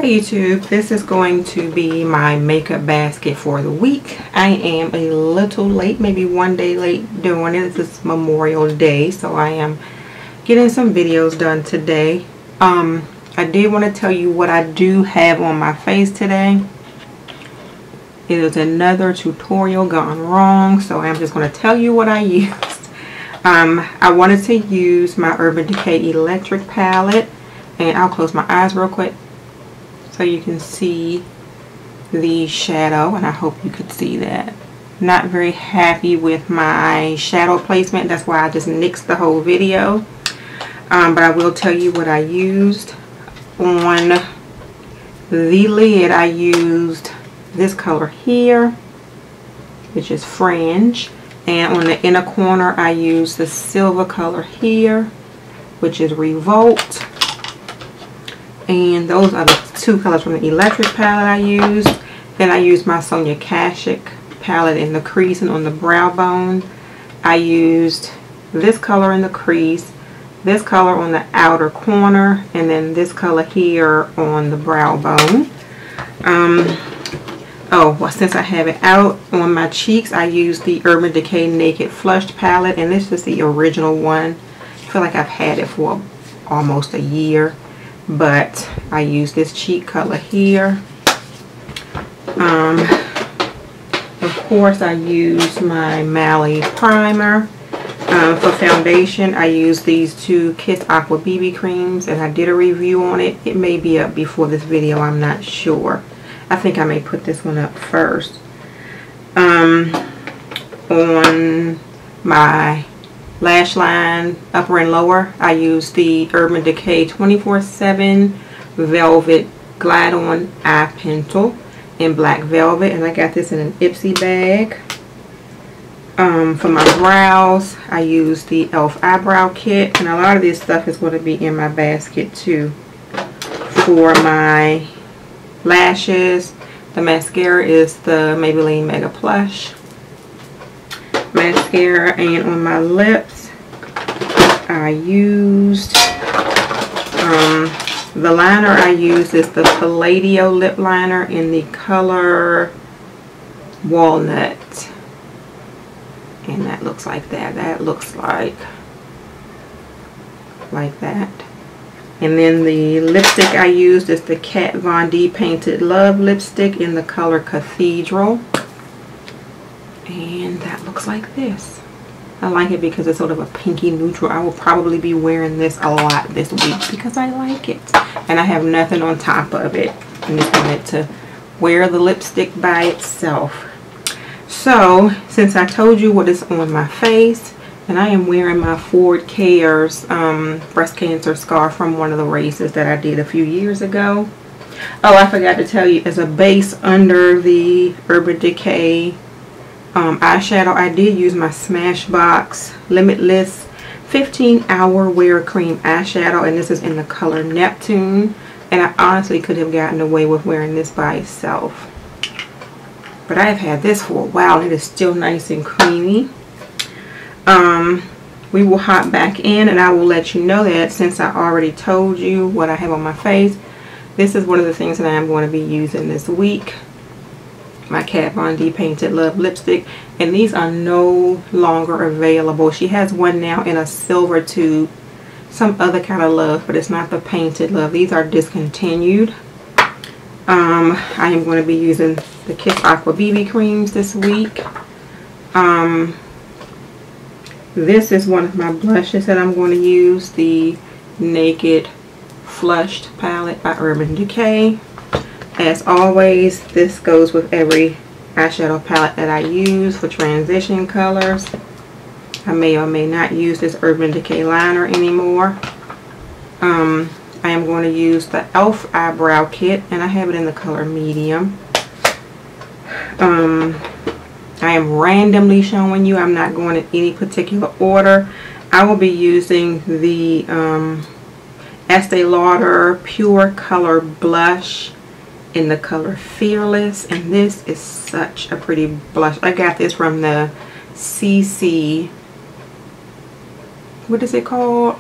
Hey YouTube, this is going to be my makeup basket for the week. I am a little late, maybe one day late doing it. This is Memorial Day, so I am getting some videos done today. I did want to tell you what I do have on my face today. It is another tutorial gone wrong, so I'm just going to tell you what I used. I wanted to use my Urban Decay Electric palette, and I'll close my eyes real quick so you can see the shadow, and I hope you could see that. Not very happy with my shadow placement, that's why I just nixed the whole video. But I will tell you what I used. On the lid I used this color here, which is Fringe, and on the inner corner I used the silver color here, which is Revolt. And those are the two colors from the electric palette I used. Then I used my Sonia Kashuk palette in the crease and on the brow bone. I used this color in the crease, this color on the outer corner, and then this color here on the brow bone. Oh, well, since I have it out on my cheeks, I used the Urban Decay Naked Flushed palette, and this is the original one. I feel like I've had it for almost a year. But I use this cheek color here. Of course, I use my Mally primer. For foundation, I use these two Kiss Aqua BB creams, and I did a review on it. It may be up before this video, I'm not sure. I think I may put this one up first. On my lash line, upper and lower, I use the Urban Decay 24/7 Velvet Glide On Eye Pencil in black velvet, and I got this in an Ipsy bag. For my brows, I use the e.l.f. eyebrow kit, and a lot of this stuff is going to be in my basket too. For my lashes, the mascara is the Maybelline Mega Plush mascara, and on my lips I used the liner I used is the Palladio lip liner in the color Walnut, and that looks like that. That looks like that. And then the lipstick I used is the Kat Von D Painted Love lipstick in the color Cathedral. And that looks like this. I like it because it's sort of a pinky neutral. I will probably be wearing this a lot this week because I like it. And I have nothing on top of it. I just wanted to wear the lipstick by itself. So, since I told you what is on my face, and I am wearing my Ford Cares breast cancer scar from one of the races that I did a few years ago. Oh, I forgot to tell you, as a base under the Urban Decay eyeshadow, I did use my Smashbox Limitless 15-Hour Wear Cream eyeshadow, and this is in the color Neptune, and I honestly could have gotten away with wearing this by itself, but I've had this for a while and it is still nice and creamy. We will hop back in, and I will let you know that since I already told you what I have on my face, this is one of the things that I am going to be using this week. My Kat Von D Painted Love lipstick, and these are no longer available. She has one now in a silver tube, some other kind of love, but it's not the Painted Love. These are discontinued. I am going to be using the Kiss Aqua BB creams this week. This is one of my blushes that I'm going to use, the Naked Flushed palette by Urban Decay. As always, this goes with every eyeshadow palette that I use for transition colors. I may or may not use this Urban Decay liner anymore. I am going to use the e.l.f. eyebrow kit, and I have it in the color medium. I am randomly showing you. I'm not going in any particular order. I will be using the Estee Lauder Pure Color Blush in the color Fearless, and this is such a pretty blush. I got this from the CC, what is it called?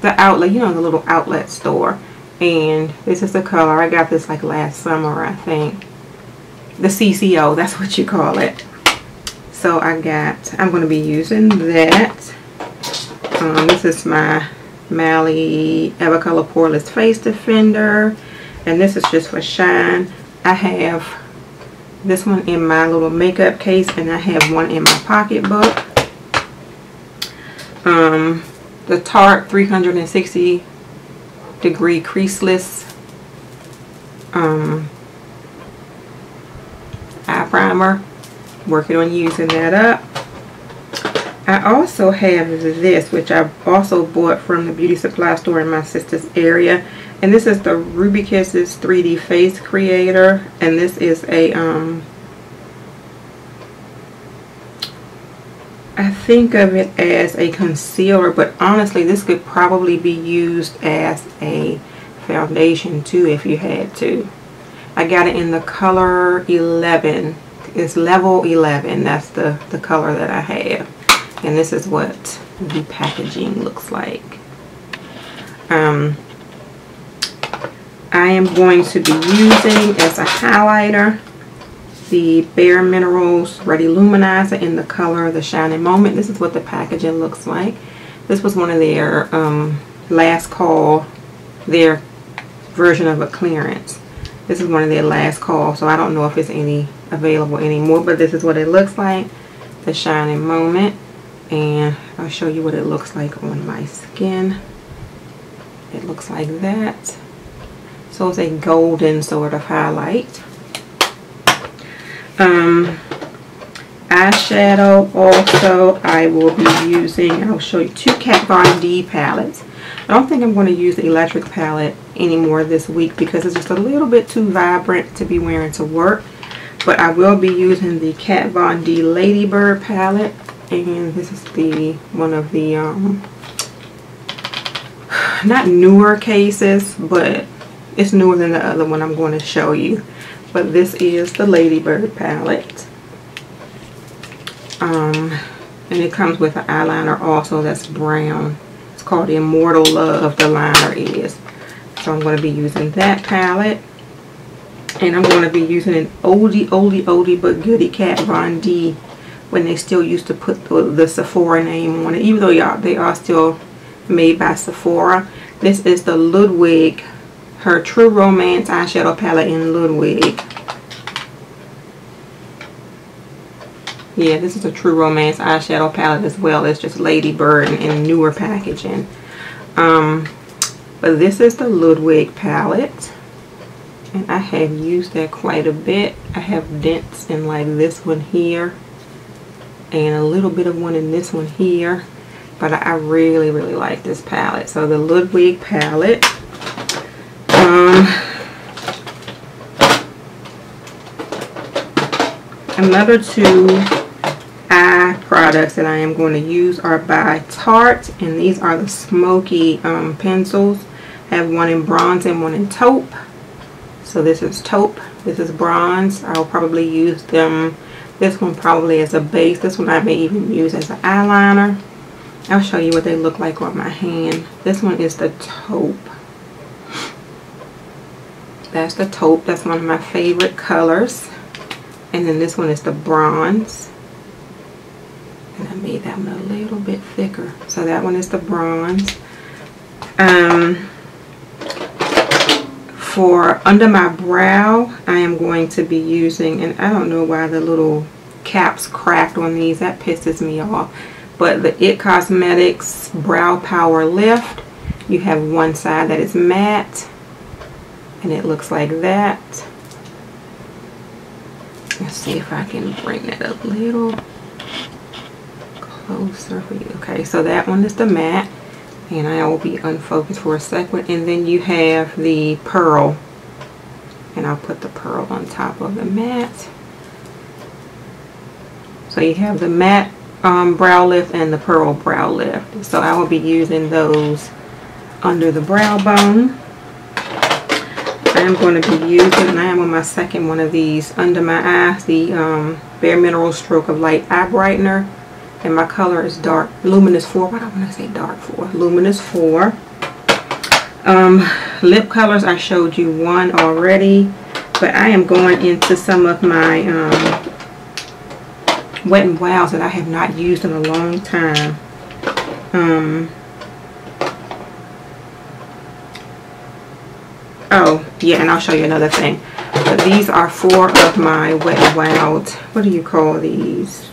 The outlet, you know, the little outlet store. And this is the color. I got this like last summer, I think. The CCO, that's what you call it. So I'm going to be using that. This is my Mally Evercolor Poreless Face Defender. And this is just for shine. I have this one in my little makeup case, and I have one in my pocketbook. The Tarte 360 degree creaseless eye primer. Working on using that up. I also have this, which I also bought from the beauty supply store in my sister's area, and this is the Ruby Kisses 3D Face Creator, and this is a I think of it as a concealer, but honestly this could probably be used as a foundation too if you had to. I got it in the color 11. It's level 11. That's the color that I have, and this is what the packaging looks like. I am going to be using as a highlighter the Bare Minerals Ready Luminizer in the color The Shining Moment. This is what the packaging looks like. This was one of their last call, their version of a clearance. This is one of their last call, so I don't know if it's any available anymore, but this is what it looks like, The Shining Moment. And I'll show you what it looks like on my skin. It looks like that. So it's a golden sort of highlight. Eyeshadow also I will be using, I'll show you two Kat Von D palettes. I don't think I'm going to use the electric palette anymore this week because it's just a little bit too vibrant to be wearing to work. But I will be using the Kat Von D Ladybird palette, and this is the one of the not newer cases, but it's newer than the other one I'm going to show you. But this is the Ladybird palette. And it comes with an eyeliner also that's brown. It's called the Immortal Love, the liner is. So I'm going to be using that palette. And I'm going to be using an oldie but goodie Kat Von D, when they still used to put the Sephora name on it, even though they are still made by Sephora. This is the Ludwig, her True Romance eyeshadow palette in Ludwig. Yeah, this is a True Romance eyeshadow palette as well. It's just Ladybird in newer packaging. But this is the Ludwig palette, and I have used that quite a bit. I have dents in like this one here, and a little bit of one in this one here. But I really like this palette. So the Ludwig palette. Another two eye products that I am going to use are by Tarte, and these are the smoky pencils. I have one in bronze and one in taupe. So this is taupe, this is bronze. I'll probably use them, this one probably as a base. This one I may even use as an eyeliner. I'll show you what they look like on my hand. This one is the taupe. That's the taupe. That's one of my favorite colors. And then this one is the bronze. And I made that one a little bit thicker. So that one is the bronze. For under my brow, I am going to be using, and I don't know why the little caps cracked on these. That pisses me off. But the IT Cosmetics Brow Power Lift. You have one side that is matte, and it looks like that. Let's see if I can bring that up a little closer for you. Okay, so that one is the matte, and I will be unfocused for a second. And then you have the pearl, and I'll put the pearl on top of the matte. So you have the matte brow lift and the pearl brow lift. So I will be using those under the brow bone. I am going to be using, and I am on my second one of these under my eyes, the Bare Minerals Stroke of Light Eye Brightener, and my color is dark, Luminous 4. Why do I want to say dark 4? Luminous 4. Lip colors, I showed you one already, but I am going into some of my Wet n Wilds that I have not used in a long time. Oh yeah, and I'll show you another thing. But these are 4 of my Wet n Wilds. What do you call these?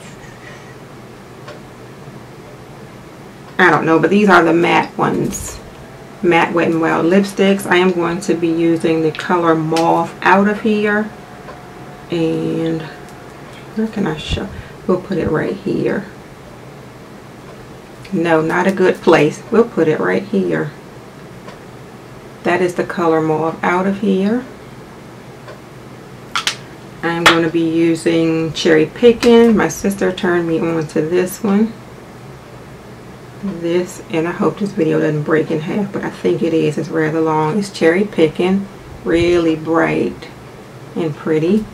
I don't know, but these are the matte ones. Matte Wet n Wild lipsticks. I am going to be using the color Mauve out of here. And where can I show? We'll put it right here. No, not a good place. We'll put it right here. That is the color Mauve out of here. I'm going to be using Cherry Pickin'. My sister turned me on to this one. This, and I hope this video doesn't break in half, but I think it is. It's rather long. It's Cherry Pickin', really bright and pretty.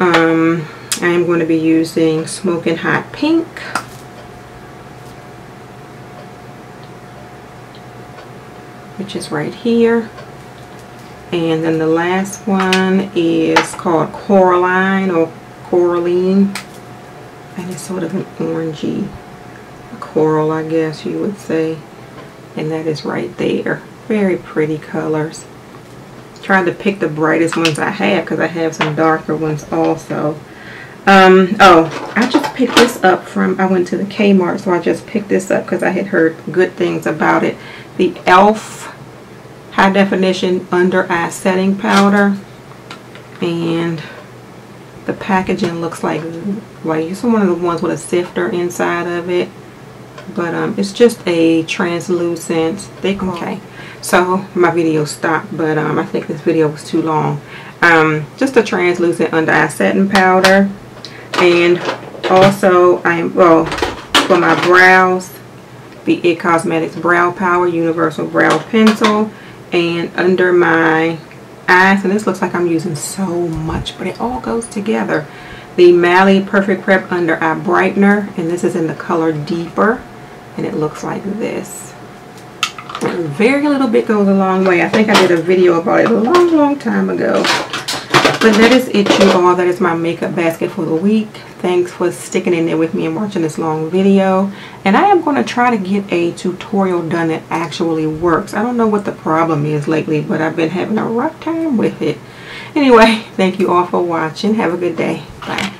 I am going to be using Smoking Hot Pink, which is right here. And then the last one is called Coraline or Coraline, and it's sort of an orangey coral, I guess you would say, and that is right there. Very pretty colors. Tried to pick the brightest ones I have because I have some darker ones also. Oh, I just picked this up from, I went to the Kmart, so I just picked this up because I had heard good things about it. The e.l.f. High Definition Under Eye Setting Powder, and the packaging looks like it's one of the ones with a sifter inside of it. But it's just a translucent thick. Okay, so my video stopped, but I think this video was too long. Just a translucent under eye setting powder, and also for my brows, the It Cosmetics Brow Power Universal Brow Pencil, and under my eyes, and this looks like I'm using so much, but it all goes together, the Mally Perfect Prep Under Eye Brightener, and this is in the color Deeper. And it looks like this. Very little bit goes a long way. I think I did a video about it a long time ago. But that is it, you all. That is my makeup basket for the week. Thanks for sticking in there with me and watching this long video. And I am going to try to get a tutorial done that actually works. I don't know what the problem is lately, but I've been having a rough time with it. Anyway, thank you all for watching. Have a good day. Bye.